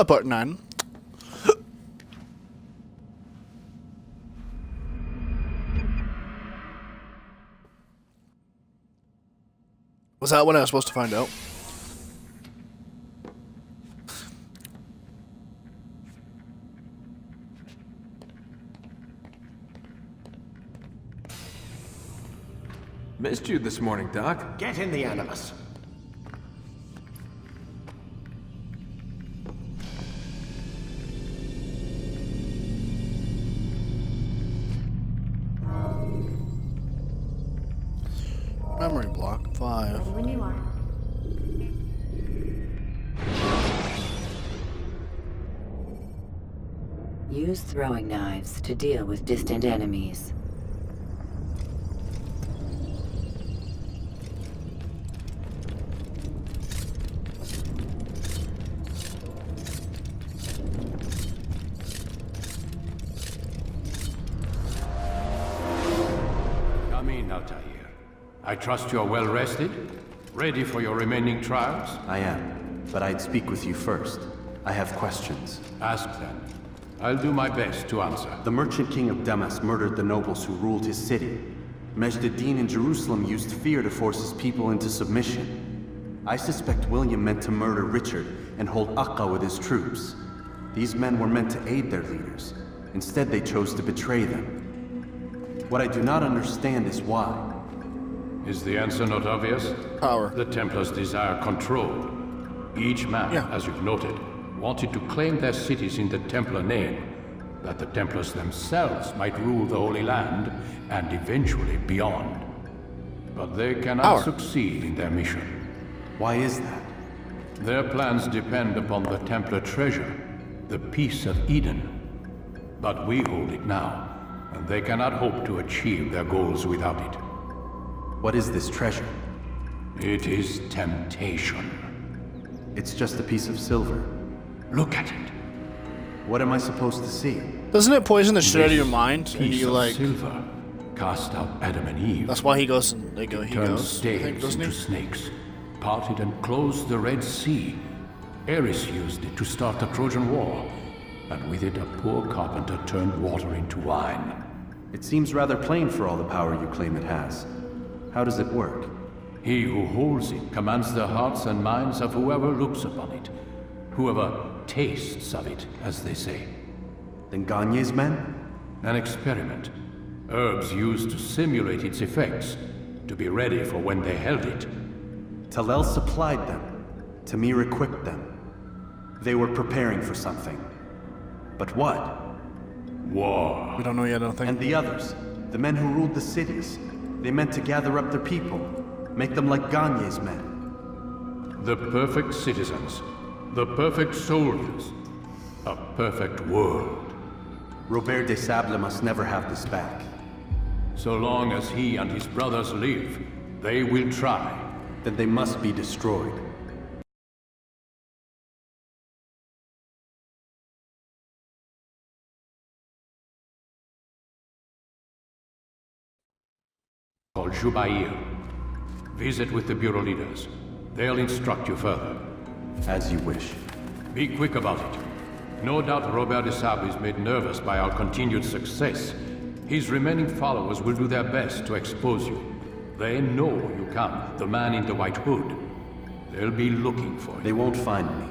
A part 9. Was that what I was supposed to find out? Missed you this morning, Doc. Get in the Animus. Memory block 5. Ready when you are. Use throwing knives to deal with distant enemies. Come in, Altair. I trust you're well rested? Ready for your remaining trials? I am, but I'd speak with you first. I have questions. Ask them. I'll do my best to answer. The merchant king of Damas murdered the nobles who ruled his city. Majd-ad-Din in Jerusalem used fear to force his people into submission. I suspect William meant to murder Richard and hold Akka with his troops. These men were meant to aid their leaders. Instead, they chose to betray them. What I do not understand is why. Is the answer not obvious? Power. The Templars desire control. Each man, as you've noted, wanted to claim their cities in the Templar name, that the Templars themselves might rule the Holy Land and eventually beyond. But they cannot succeed in their mission. Why is that? Their plans depend upon the Templar treasure, the Peace of Eden. But we hold it now, and they cannot hope to achieve their goals without it. What is this treasure? It is temptation. It's just a piece of silver. Look at it. What am I supposed to see? Doesn't it poison the shit out of your mind? And Piece you of like... silver cast out Adam and Eve. That's why he goes and they go. He Turned goes. I think, staves doesn't into he? snakes, parted and closed the Red Sea. Ares used it to start the Trojan War, and with it a poor carpenter turned water into wine. It seems rather plain for all the power you claim it has. How does it work? He who holds it commands the hearts and minds of whoever looks upon it, whoever tastes of it, as they say. Then Gagne's men? An experiment. Herbs used to simulate its effects, to be ready for when they held it. Talel supplied them. Tamir equipped them. They were preparing for something. But what? War. We don't know yet, I don't think. And the others, the men who ruled the cities, they meant to gather up their people, make them like Gagne's men. The perfect citizens, the perfect soldiers, a perfect world. Robert de Sable must never have this back. So long as he and his brothers live, they will try. Then they must be destroyed. Called Jubair. Visit with the Bureau leaders. They'll instruct you further. As you wish. Be quick about it. No doubt Robert de Sable is made nervous by our continued success. His remaining followers will do their best to expose you. They know you come, the man in the white hood. They'll be looking for you. They won't find me.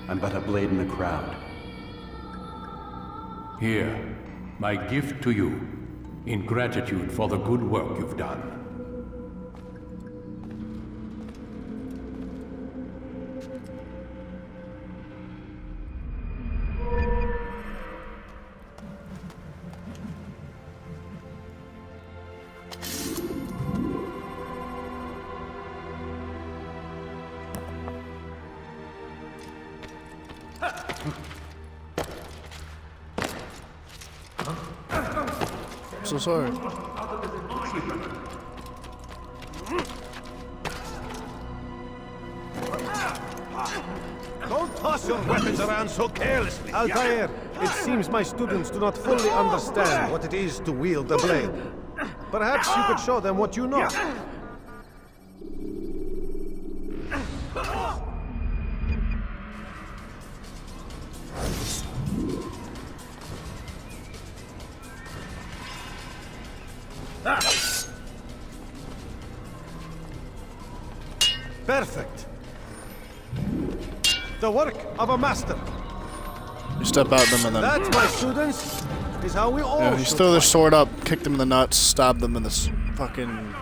I'm but a blade in the crowd. Here, my gift to you, in gratitude for the good work you've done. So sorry. Don't toss your weapons around so carelessly. Altair, it seems my students do not fully understand what it is to wield a blade. Perhaps you could show them what you know. Perfect. The work of a master. You step at them and then That, my students, is how we all yeah, you should throw their fight. sword up, kick them in the nuts, stab them in this fucking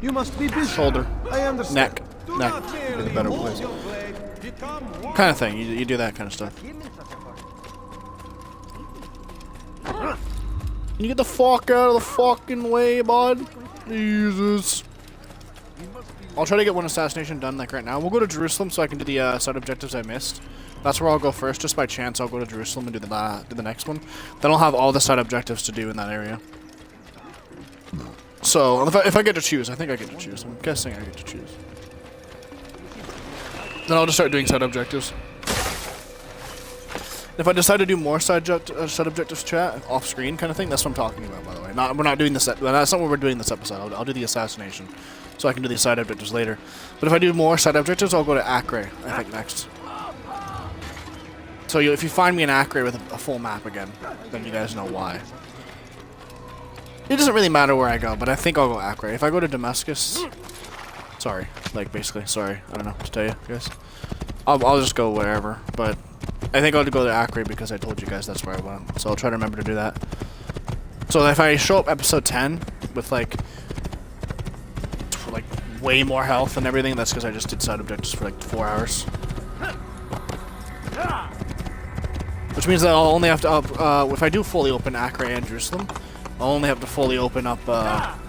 You must be busy. shoulder, I understand. neck, Do neck. not Is merely a better hold place. your blade, become one. Kind of thing. You do that kind of stuff. Can you get the fuck out of the fucking way, bud? Jesus. I'll try to get one assassination done like right now. We'll go to Jerusalem so I can do the side objectives I missed. That's where I'll go first. Just by chance, I'll go to Jerusalem and do the next one. Then I'll have all the side objectives to do in that area. So if I get to choose, I think I get to choose. I'm guessing I get to choose. Then I'll just start doing side objectives. If I decide to do more side objectives, chat, off-screen kind of thing, that's what I'm talking about, by the way. We're not doing this. That's not what we're doing this episode. I'll do the assassination, so I can do these side objectives later. But if I do more side objectives, I'll go to Acre, I think, next. So if you find me in Acre with a full map again, then you guys know why. It doesn't really matter where I go, but I think I'll go Acre. If I go to Damascus, sorry, like basically, sorry, I don't know what to tell you guys. I'll just go wherever, but I think I'll go to Acre because I told you guys that's where I went. So I'll try to remember to do that. So if I show up episode 10 with like way more health and everything, that's because I just did side objectives for like 4 hours. Which means that I'll only have to if I do fully open Acre and Jerusalem, I'll only have to fully open up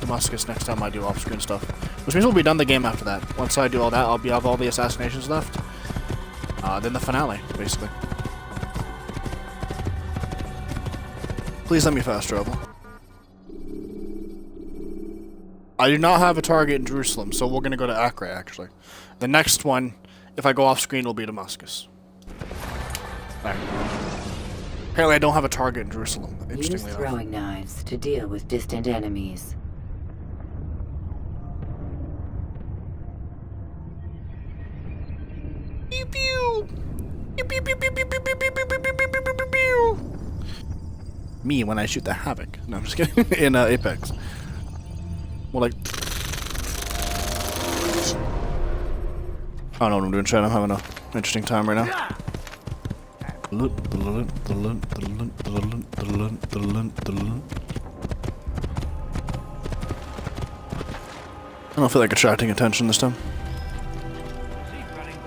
Damascus next time I do off-screen stuff. Which means we'll be done the game after that. Once I do all that, I'll have all the assassinations left. Then the finale, basically. Please let me fast travel. I do not have a target in Jerusalem, so we're gonna go to Acre, actually. The next one, if I go off-screen, will be Damascus. Right. Apparently I don't have a target in Jerusalem, Use interestingly enough. throwing knives to deal with distant enemies. Pew pew! Pew pew pew pew pew pew pew pew pew pew pew pew pew pew. Me when I shoot the Havoc. No, I'm just kidding. In Apex. Well, like... I don't know what I'm doing, chat. I'm having an interesting time right now. I don't feel like attracting attention this time.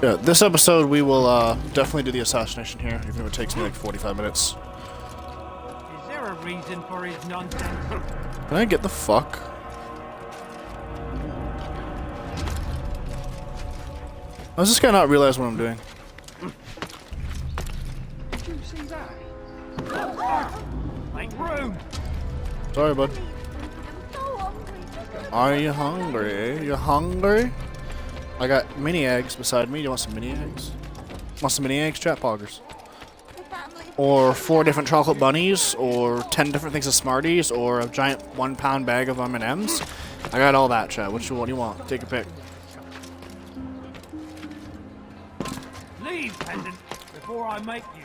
Yeah, this episode we will definitely do the assassination here, even if it takes me like 45 minutes. Is there a reason for his nonsense? Can I get the fuck? How does this guy not realize what I'm doing? Did you see that? Make room! Sorry, bud. Are you hungry? You hungry? I got mini eggs beside me. You want some mini eggs? Want some mini eggs, chat poggers? Or 4 different chocolate bunnies, or 10 different things of Smarties, or a giant 1-pound bag of M&Ms. I got all that, chat. What do you want? Take a pick. Leave, pendant, before I make you.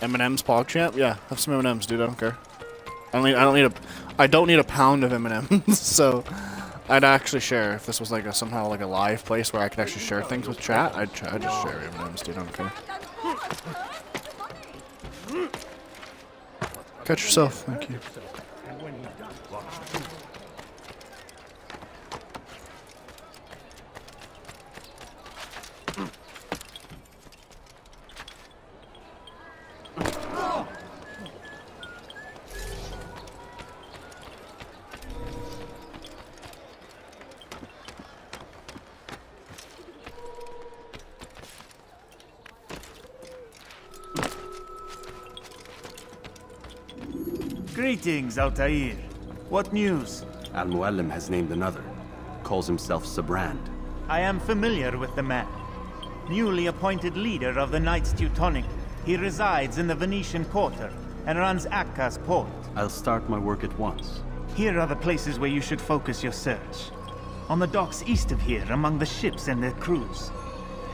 M&M's PogChamp? Yeah, have some M&M's, dude. I don't care. I don't need a pound of M&M's, so I'd actually share if this was like somehow like a live place where I could actually share things with chat. I'd just share M&M's, dude. I don't care. Catch yourself. Thank you. Greetings, Altair. What news? Al-Muallim has named another. Calls himself Sabrand. I am familiar with the man. Newly appointed leader of the Knights Teutonic, he resides in the Venetian Quarter and runs Akka's port. I'll start my work at once. Here are the places where you should focus your search. On the docks east of here, among the ships and their crews.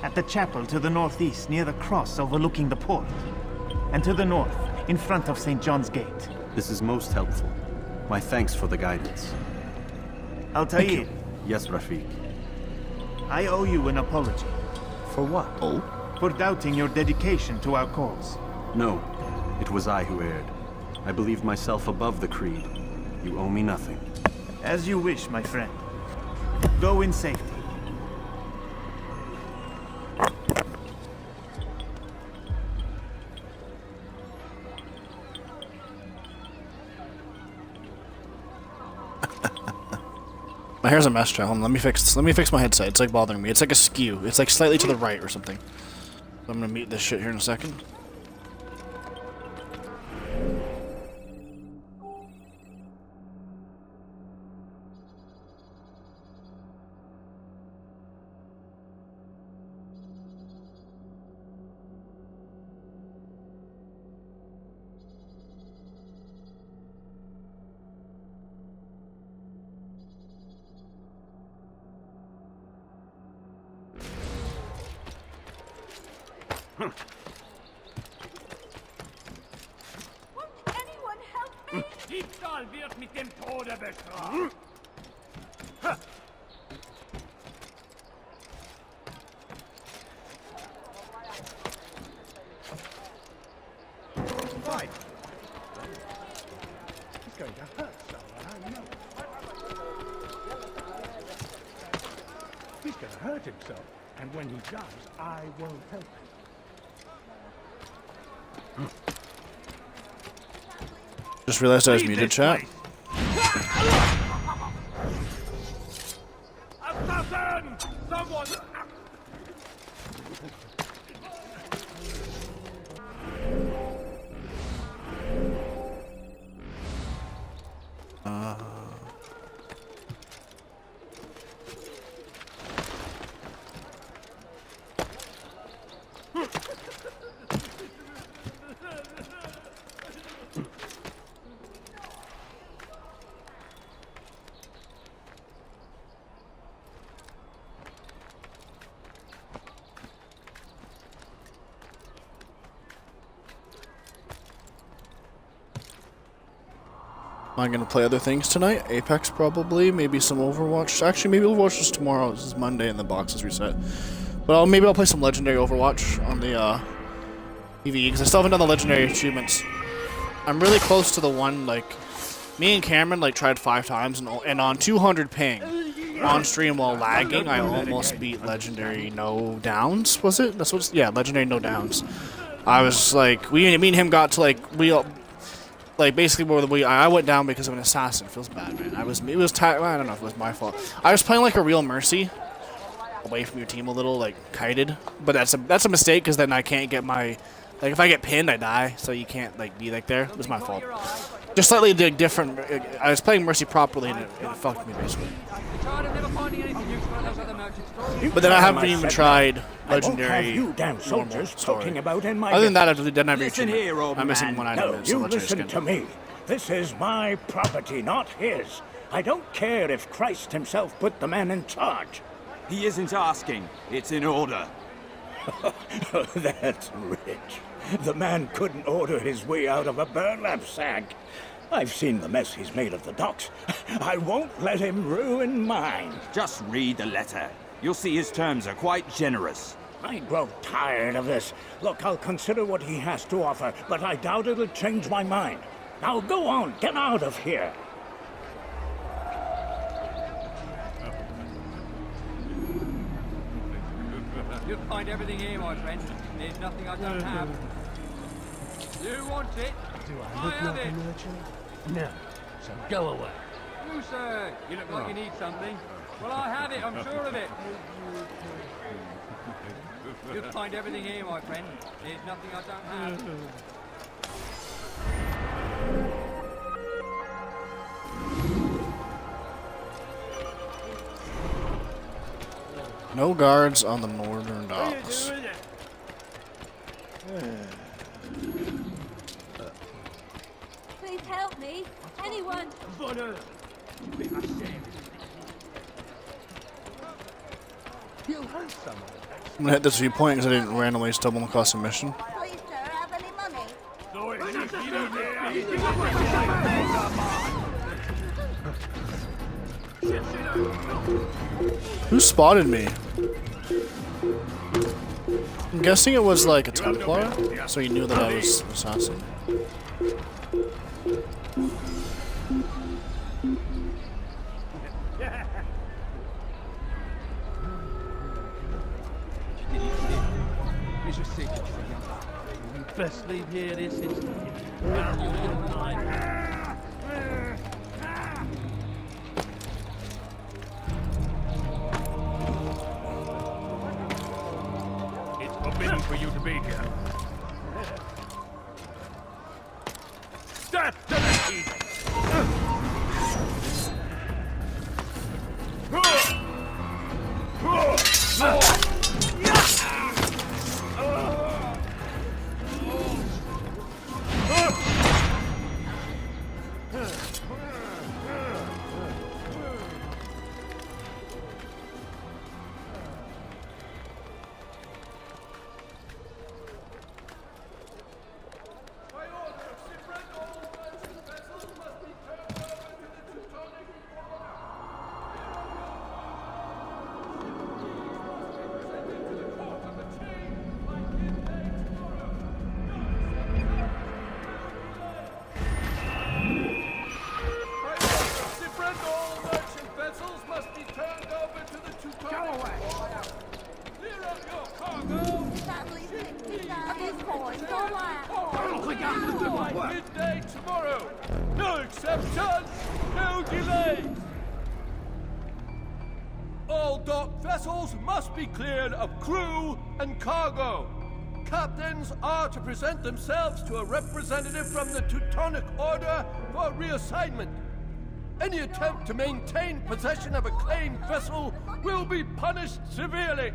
At the chapel to the northeast, near the cross overlooking the port. And to the north, in front of St. John's Gate. This is most helpful. My thanks for the guidance. Altair, Yes, Rafiq. I owe you an apology. For what? Oh. For doubting your dedication to our cause. No, it was I who erred. I believed myself above the creed. You owe me nothing. As you wish, my friend. Go in safety. My hair's a mess, child. Let me fix my headset. It's like bothering me. It's like askew. It's like slightly to the right or something. I'm gonna mute this shit here in a second. Won't anyone help me? Diebstahl wird mit dem Tode bestraft. Right. He's going to hurt someone, I know. He's going to hurt himself, and when he does, I won't help him. Just realized I was muted, chat. Assassin! Someone! I'm gonna play other things tonight. Apex probably, maybe some Overwatch. Actually, maybe Overwatch is tomorrow. This is Monday and the box is reset. But maybe I'll play some Legendary Overwatch on the PvE because I still haven't done the Legendary achievements. I'm really close to the one. Like, me and Cameron like tried 5 times and on 200 ping on stream while lagging, I almost beat Legendary No Downs. Was it? That's what's Legendary No Downs. I was like, me and him got to like basically where I went down because of an assassin. It feels bad, man. I don't know if it was my fault. I was playing like a real Mercy, away from your team a little, like kited. But that's a mistake because then I can't get my, like if I get pinned, I die. So you can't like be like there. It was my fault. Just slightly different. I was playing Mercy properly and it fucked me basically. But then I haven't even tried Legendary. You damn soldiers talking about in my Other than that, I didn't have Listen here, old I'm missing man. one item. No, you listen to me. This is my property, not his. I don't care if Christ himself put the man in charge. He isn't asking. It's in order. That's rich. The man couldn't order his way out of a burlap sack. I've seen the mess he's made of the docks. I won't let him ruin mine. Just read the letter. You'll see his terms are quite generous. I grow tired of this. Look, I'll consider what he has to offer, but I doubt it'll change my mind. Now go on, get out of here. You'll find everything here, my friend. There's nothing I don't have. You want it? Do I look like a merchant? No. So go away. You, sir. You look like you need something. Well, I have it. I'm sure of it. You'll find everything here, my friend. There's nothing I don't have. No guards on the northern docks. Please help me. Anyone. You hurt someone. I'm gonna hit this viewpoint because I didn't randomly stumble across a mission. Please, sir, have any money? So it is Who spotted me? I'm guessing it was like a Templar, so he knew that I was an assassin. We best leave here this instant. It's forbidden for you to be here. Death to the heathen! Midday tomorrow. No exceptions, no delays. All docked vessels must be cleared of crew and cargo. Captains are to present themselves to a representative from the Teutonic Order for reassignment. Any attempt to maintain possession of a claimed vessel will be punished severely.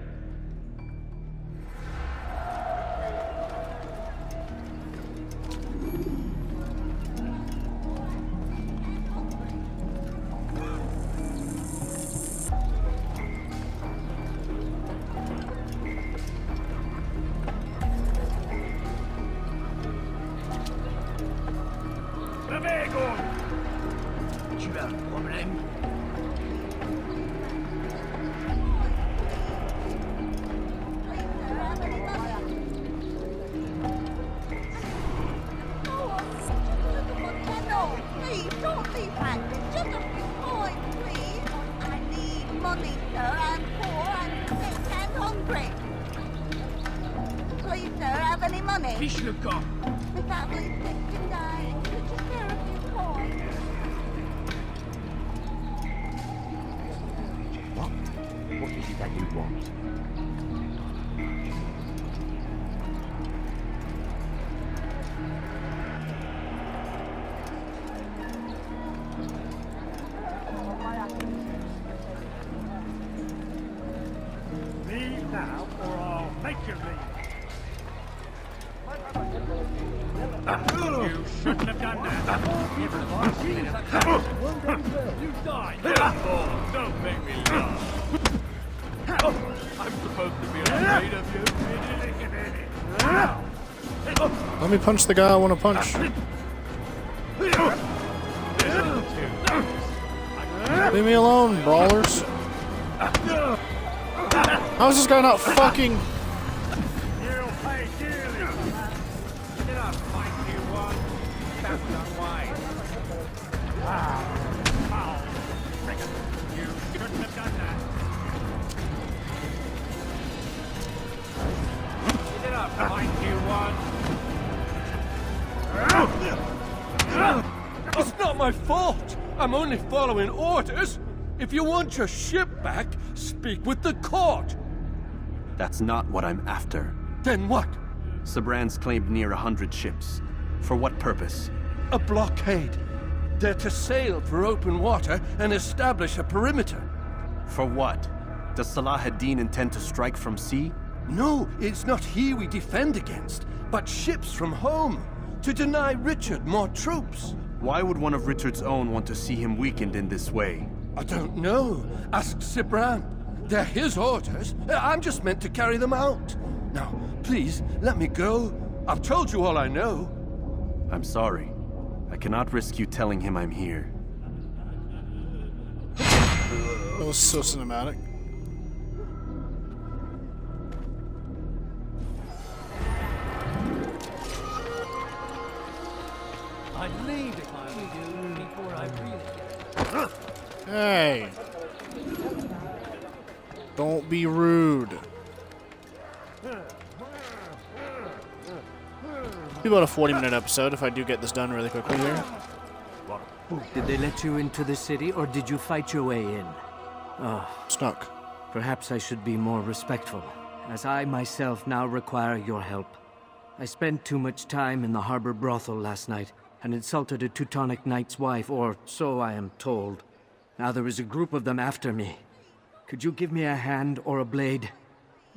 Tu as un problème? Please, don't leave that. Just a few coins, please. I need money, sir. I'm poor and sick and hungry. Please, sir, have any money? Fiche le camp. The family's sick and dying. Could you spare a few coins? What is it that you want? Leave now, or I'll make you leave. You shouldn't have done that. You died. Oh, don't make me laugh. I'm supposed to be afraid of you. Let me punch the guy I want to punch. Leave me alone, brawlers. How is this guy not fucking... You'll pay dearly. Did I fight you one? That was unwise. You shouldn't have done that. Did I fight you one? It's not my fault. I'm only following orders. If you want your ship back, speak with the court. That's not what I'm after. Then what? Sabran's claimed near 100 ships. For what purpose? A blockade. They're to sail for open water and establish a perimeter. For what? Does Salah ad-Din intend to strike from sea? No, it's not he we defend against, but ships from home. To deny Richard more troops. Why would one of Richard's own want to see him weakened in this way? I don't know. Ask Sabran. They're his orders. I'm just meant to carry them out. Now, please, let me go. I've told you all I know. I'm sorry. I cannot risk you telling him I'm here. That was so cinematic. I'd leave if I were you before I really get it. Hey! Don't be rude. Be about a 40-minute episode if I do get this done really quickly here. Did they let you into the city, or did you fight your way in? Stuck. Perhaps I should be more respectful, as I myself now require your help. I spent too much time in the harbor brothel last night, and insulted a Teutonic knight's wife, or so I am told. Now there is a group of them after me. Could you give me a hand or a blade?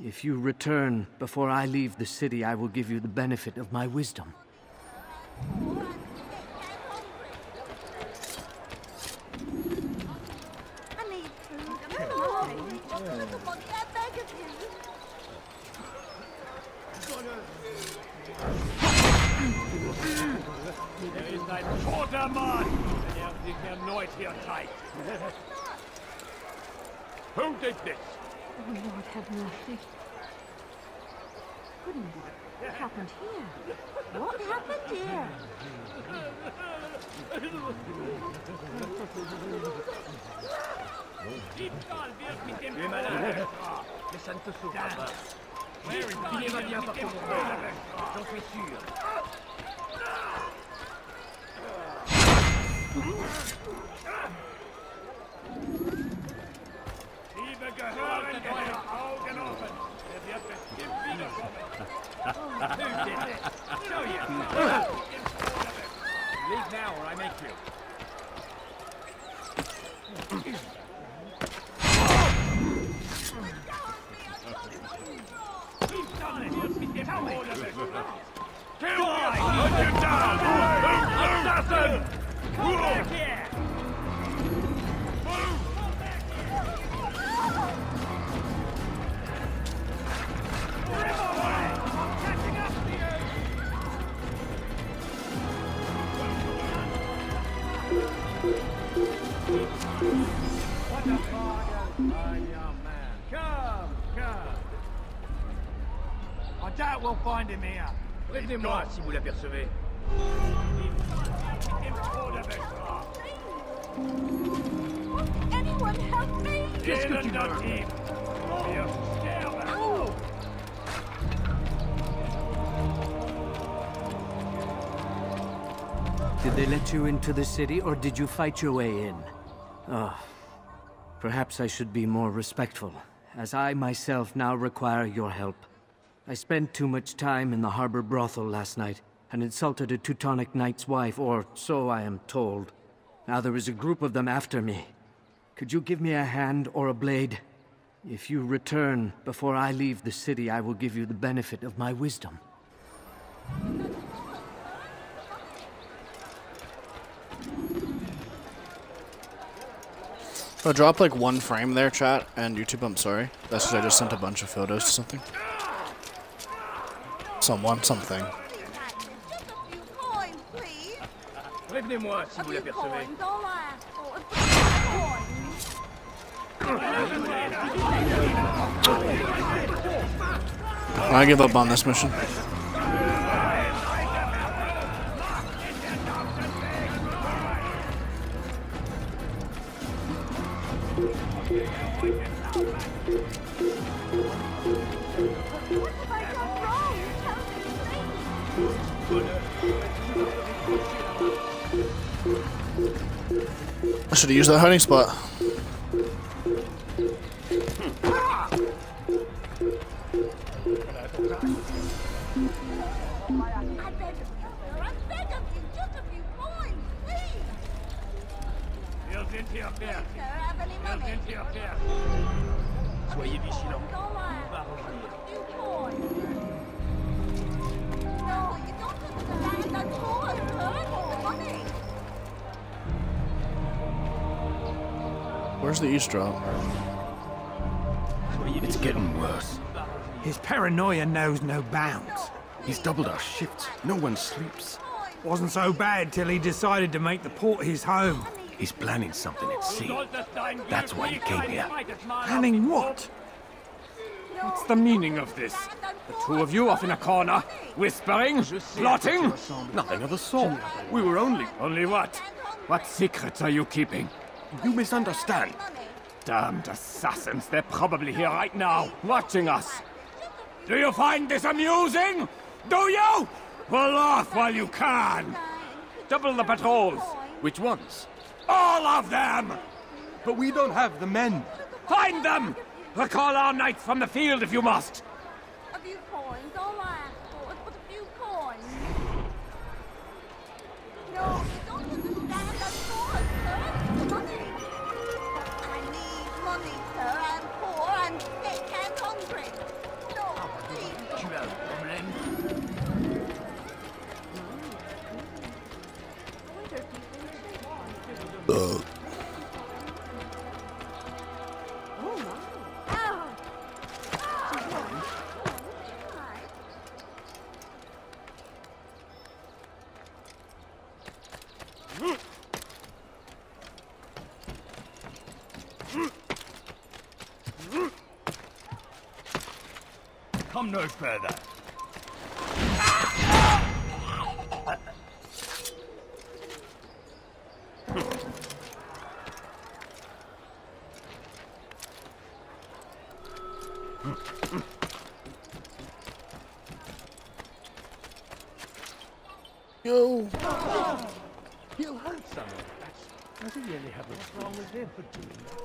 If you return before I leave the city, I will give you the benefit of my wisdom. I need food. Just a little money, I beg of you. Er ist ein toter Mann! Er sich erneut hier zeigt. Who did this? Oh, Lord have mercy. Goodness, what happened here? What happened here? Les malades! Mais ça ne te sauvera pas. Il ira bien par ton j'en suis sûr. Liebe gehören eure Augen offen. Er wird bestimmt wiederkommen. Show you. Leave now or I make you. He's done it. Tell me. Kill me! Put you down! Assassin! Come back here! What a bargain! I'm your man. Come, come. I doubt we'll find him here. Prévenez-moi si vous l'apercevez. Anyone help me? Qu'est-ce que tu veux? Did they let you into the city, or did you fight your way in? Perhaps I should be more respectful, as I myself now require your help. I spent too much time in the harbor brothel last night, and insulted a Teutonic knight's wife, or so I am told. Now there is a group of them after me. Could you give me a hand or a blade? If you return before I leave the city, I will give you the benefit of my wisdom. I'll drop like one frame there, chat, and YouTube, I'm sorry. That's because I just sent a bunch of photos to something. Something. Just a few coins, please. Prévenez-moi si A vous few l'apercevez. coins, all I ask for is a few coins. I give up on this mission. What have I done wrong? I should have used that hiding spot. I beg of you, just a few coins, please. Ils viennent hier faire. Sir, have any Ils money? viennent hier faire. Soyez vigilants. All I On va ask for revenir. is a few coins. No, you don't understand. That's all I need the money. Where's the eavesdrop? It's getting worse. His paranoia knows no bounds. He's doubled our shifts. No one sleeps. Wasn't so bad till he decided to make the port his home. He's planning something at sea. That's why he came here. Planning what? What's the meaning of this? The two of you off in a corner, whispering, plotting? Nothing of the sort. We were only... Only what? What secrets are you keeping? You misunderstand. Damned assassins, they're probably here right now, watching us. Do you find this amusing? Do you? Pull off while you can. Double the patrols. Which ones? All of them! But we don't have the men. Find them! Recall our knights from the field if you must. A few coins, all I ask for is but a few coins. No, you don't understand. I'm poor, sir. Money. I need money, sir. I'm poor and sick and hungry. No, please. Tu as un problème? Come no further. Yo. You heard some of that. Does he really have what's wrong with him for doing that?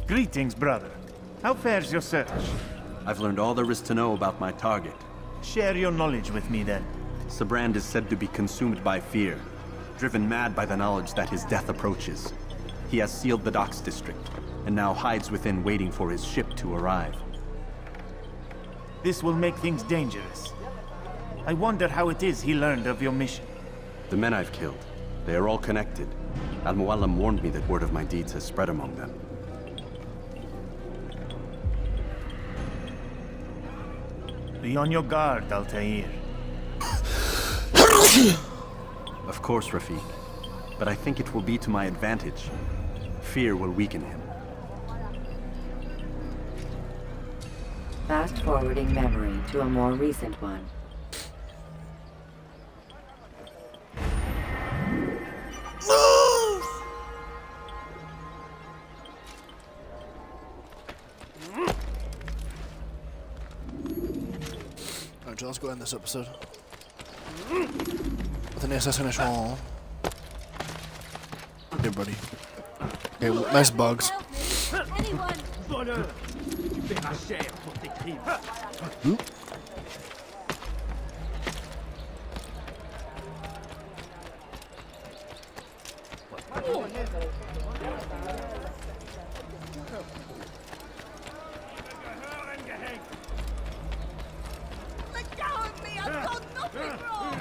Greetings, brother. How fares your search? I've learned all there is to know about my target. Share your knowledge with me, then. Sabrand is said to be consumed by fear, driven mad by the knowledge that his death approaches. He has sealed the docks district, and now hides within waiting for his ship to arrive. This will make things dangerous. I wonder how it is he learned of your mission. The men I've killed, they are all connected. Al-Mualim warned me that word of my deeds has spread among them. Be on your guard, Altair. Of course, Rafiq. But I think it will be to my advantage. Fear will weaken him. Fast-forwarding memory to a more recent one. Alright, Joe, let's go end this episode. With an assassination. Hey, buddy. Hey, nice bugs. Anyone? Bonheur! Tu paieras cher pour tes crimes. Let go of me! I've done nothing wrong!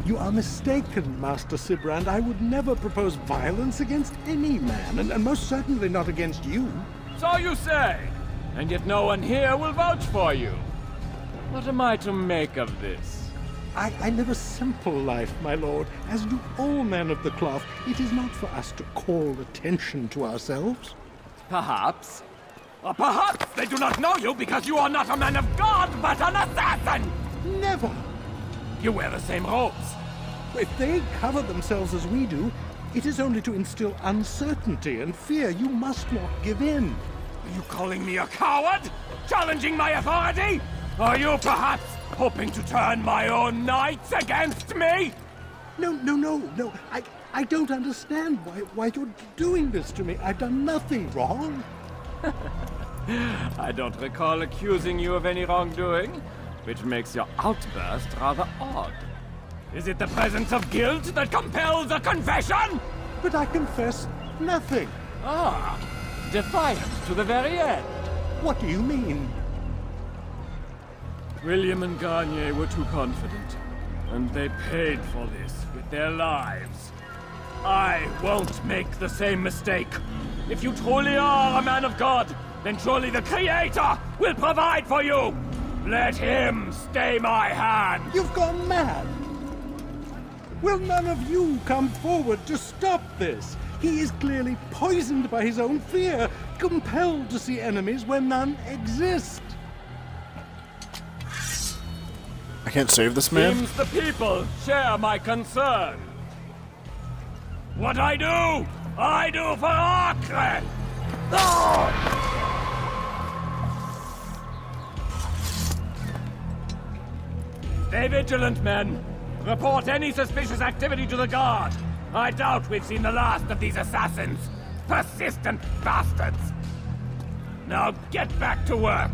You are mistaken, Master Sibrand. I would never propose violence against any man, and most certainly not against you. So you say, and yet no one here will vouch for you. What am I to make of this? I live a simple life, my lord, as do all men of the cloth. It is not for us to call attention to ourselves. Perhaps. Or perhaps they do not know you because you are not a man of God, but an assassin! Never! You wear the same robes. If they cover themselves as we do, it is only to instill uncertainty and fear. You must not give in. Are you calling me a coward? Challenging my authority? Are you perhaps hoping to turn my own knights against me? No. I don't understand why you're doing this to me. I've done nothing wrong. I don't recall accusing you of any wrongdoing, which makes your outburst rather odd. Is it the presence of guilt that compels a confession? But I confess nothing. Ah, defiant to the very end. What do you mean? William and Garnier were too confident, and they paid for this with their lives. I won't make the same mistake. If you truly are a man of God, then surely the Creator will provide for you! Let him stay my hand! You've gone mad! Will none of you come forward to stop this? He is clearly poisoned by his own fear, compelled to see enemies where none exist. I can't save this man? Seems the people share my concern. What I do for Acre! Stay vigilant, men. Report any suspicious activity to the guard. I doubt we've seen the last of these assassins. Persistent bastards. Now get back to work.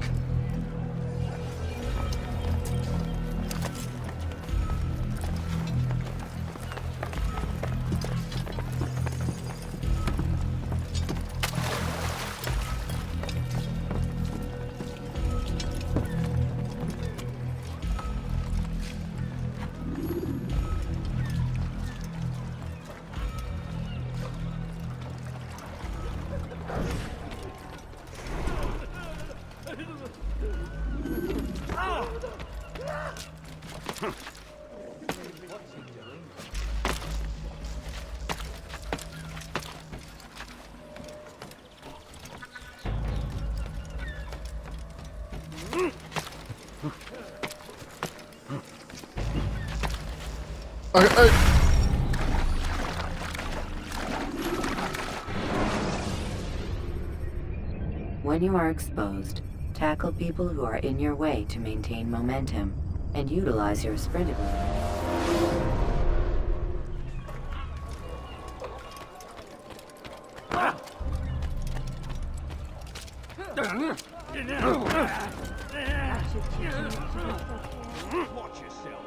When you are exposed, tackle people who are in your way to maintain momentum, and utilize your sprint ability. Watch yourself.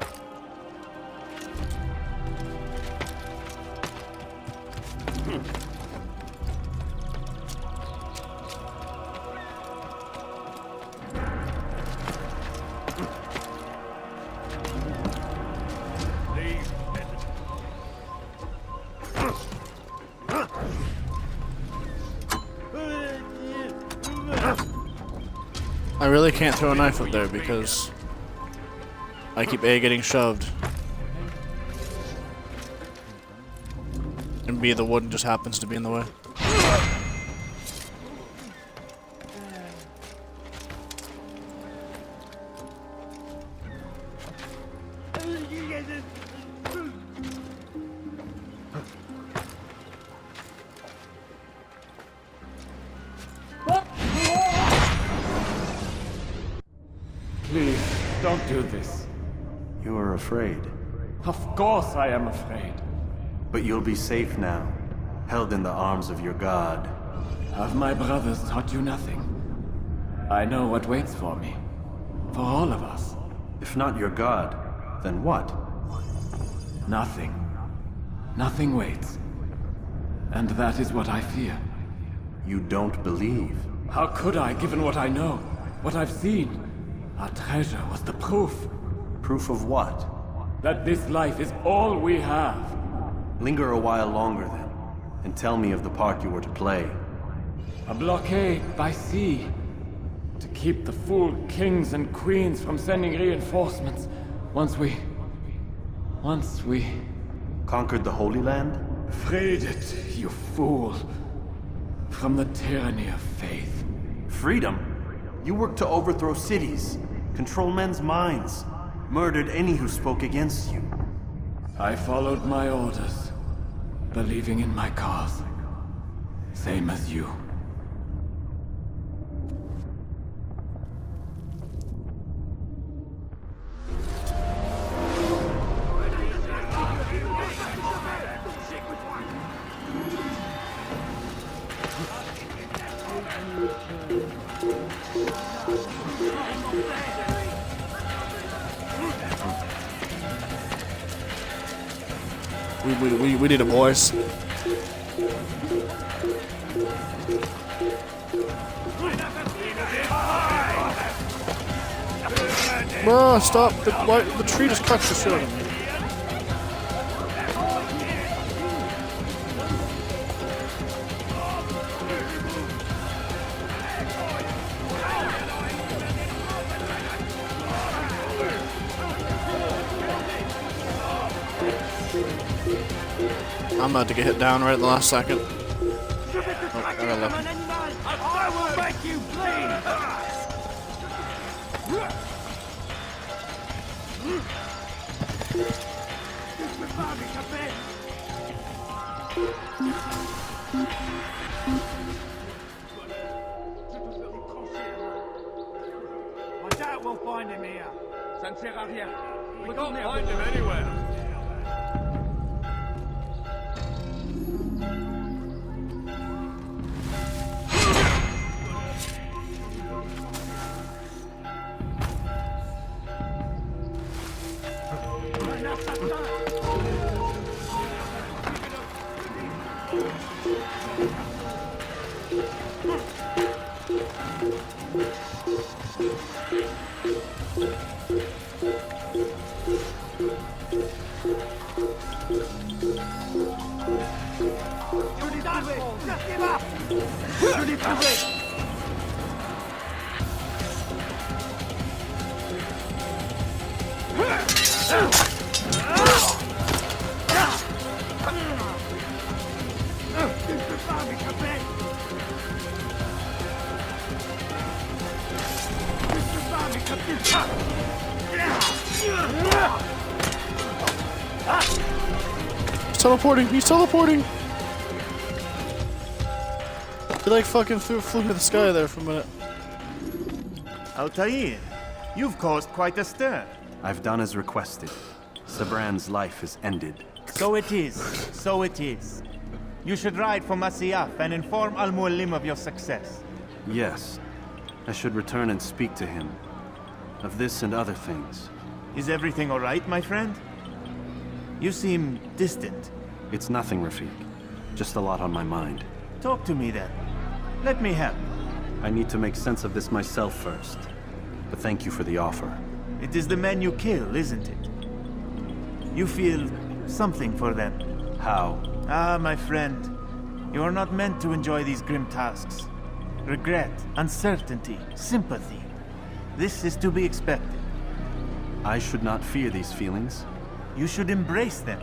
I really can't throw a knife up there because I keep A, getting shoved, and B, the wooden just happens to be in the way. Please, don't do this. You are afraid. Of course I am afraid. But you'll be safe now, held in the arms of your god. Have my brothers taught you nothing? I know what waits for me. For all of us. If not your god, then what? Nothing. Nothing waits. And that is what I fear. You don't believe? How could I, given what I know? What I've seen? Our treasure was the proof. Proof of what? That this life is all we have. Linger a while longer then, and tell me of the part you were to play. A blockade by sea. To keep the fool kings and queens from sending reinforcements. Once we... Conquered the Holy Land? Freed it, you fool. From the tyranny of faith. Freedom? You worked to overthrow cities, control men's minds, murdered any who spoke against you. I followed my orders, believing in my cause. Same as you. We did it, boys. Bruh, stop! The tree just crushed the shit out of me. I'm about to get hit down right at the last second. Oh, I got left. I will make you bleed! I doubt we'll find him here. Ça ne sert à rien. We can't find him anywhere. He's teleporting! He's teleporting! He like fucking flew to the sky there for a minute. Altair, you've caused quite a stir. I've done as requested. Sabran's life is ended. So it is. So it is. You should ride for Masyaf and inform Al-Mualim of your success. Yes. I should return and speak to him. Of this and other things. Is everything all right, my friend? You seem distant. It's nothing, Rafik. Just a lot on my mind. Talk to me then. Let me help. I need to make sense of this myself first. But thank you for the offer. It is the men you kill, isn't it? You feel something for them. How? Ah, my friend. You are not meant to enjoy these grim tasks. Regret, uncertainty, sympathy. This is to be expected. I should not fear these feelings. You should embrace them.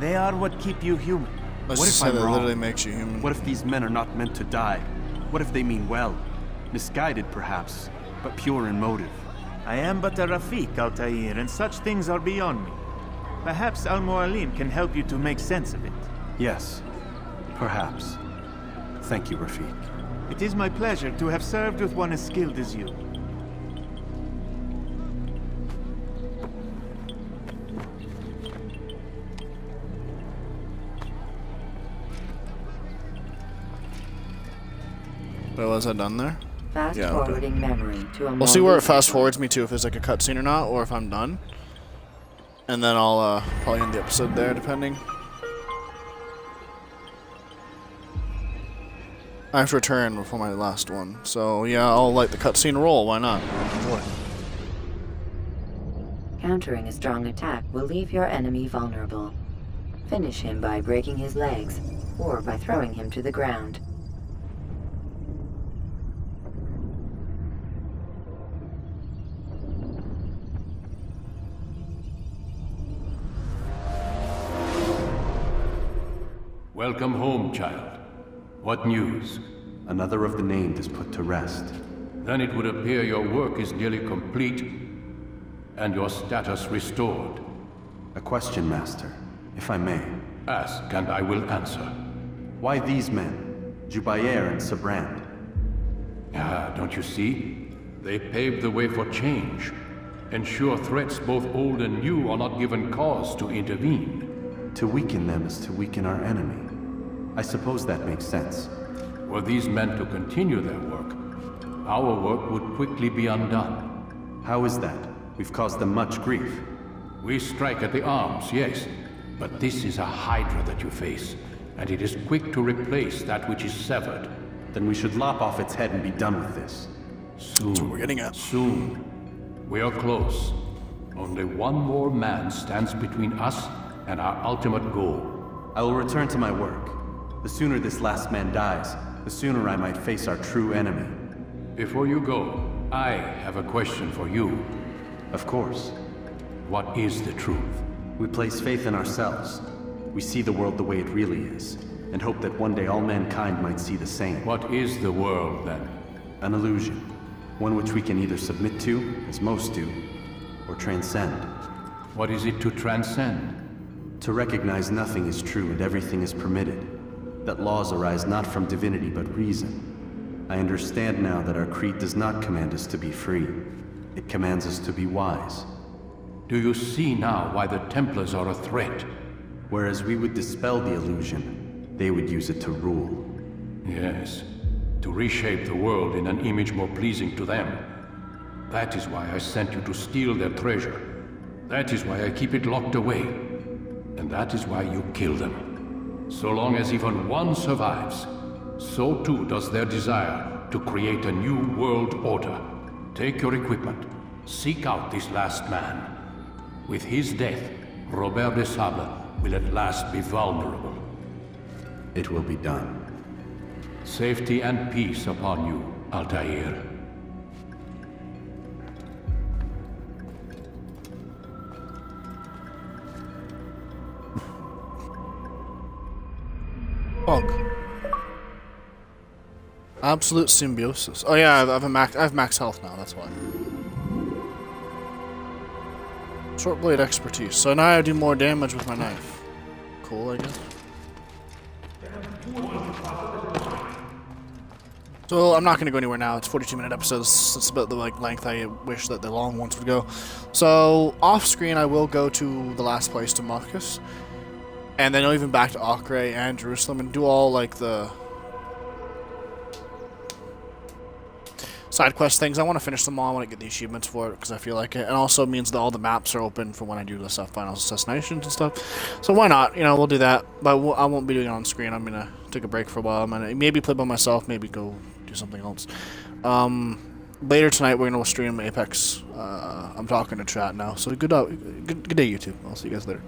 They are what keep you human. Let's What just if say I'm that wrong? literally makes you human. What if these men are not meant to die? What if they mean well? Misguided, perhaps, but pure in motive. I am but a Rafik, Altair, and such things are beyond me. Perhaps Al-Mualim can help you to make sense of it. Yes, perhaps. Thank you, Rafik. It is my pleasure to have served with one as skilled as you. Wait, was I done there? Fast Yeah, forwarding memory to a We'll see where it fast forwards me to, if there's like a cutscene or not, or if I'm done. And then I'll probably end the episode there, depending. I have to return before my last one. So yeah, I'll let the cutscene roll, why not? Enjoy. Countering a strong attack will leave your enemy vulnerable. Finish him by breaking his legs, or by throwing him to the ground. Welcome home, child. What news? Another of the named is put to rest. Then it would appear your work is nearly complete, and your status restored. A question, Master, if I may. Ask, and I will answer. Why these men? Jubair and Sabrand? Ah, don't you see? They paved the way for change. Ensure threats both old and new are not given cause to intervene. To weaken them is to weaken our enemy. I suppose that makes sense. Were these men to continue their work, our work would quickly be undone. How is that? We've caused them much grief. We strike at the arms, yes, but this is a hydra that you face, and it is quick to replace that which is severed. Then we should lop off its head and be done with this. Soon. That's what we're getting at. Soon. We are close. Only one more man stands between us and our ultimate goal. I will return to my work. The sooner this last man dies, the sooner I might face our true enemy. Before you go, I have a question for you. Of course. What is the truth? We place faith in ourselves. We see the world the way it really is, and hope that one day all mankind might see the same. What is the world, then? An illusion. One which we can either submit to, as most do, or transcend. What is it to transcend? To recognize nothing is true and everything is permitted. That laws arise not from divinity but reason. I understand now that our creed does not command us to be free. It commands us to be wise. Do you see now why the Templars are a threat? Whereas we would dispel the illusion, they would use it to rule. Yes. To reshape the world in an image more pleasing to them. That is why I sent you to steal their treasure. That is why I keep it locked away. And that is why you kill them. So long as even one survives, so too does their desire to create a new world order. Take your equipment. Seek out this last man. With his death, Robert de Sable will at last be vulnerable. It will be done. Safety and peace upon you, Altair. Fog. Absolute symbiosis. Oh yeah, I have max health now, that's why. Short blade expertise. So now I do more damage with my knife. Cool, I guess. So I'm not going to go anywhere now. It's 42-minute episodes. It's about the length I wish that the long ones would go. So off screen, I will go to the last place, to Damascus, and then I'll even back to Acre and Jerusalem and do all the side quest things. I want to finish them all. I want to get the achievements for it because I feel like it. And also means that all the maps are open for when I do the stuff, final assassinations and stuff. So why not? You know, we'll do that. But I won't be doing it on screen. I'm gonna take a break for a while. I'm gonna maybe play by myself. Maybe go do something else. Later tonight we're gonna stream Apex. I'm talking to chat now. So good day, YouTube. I'll see you guys later.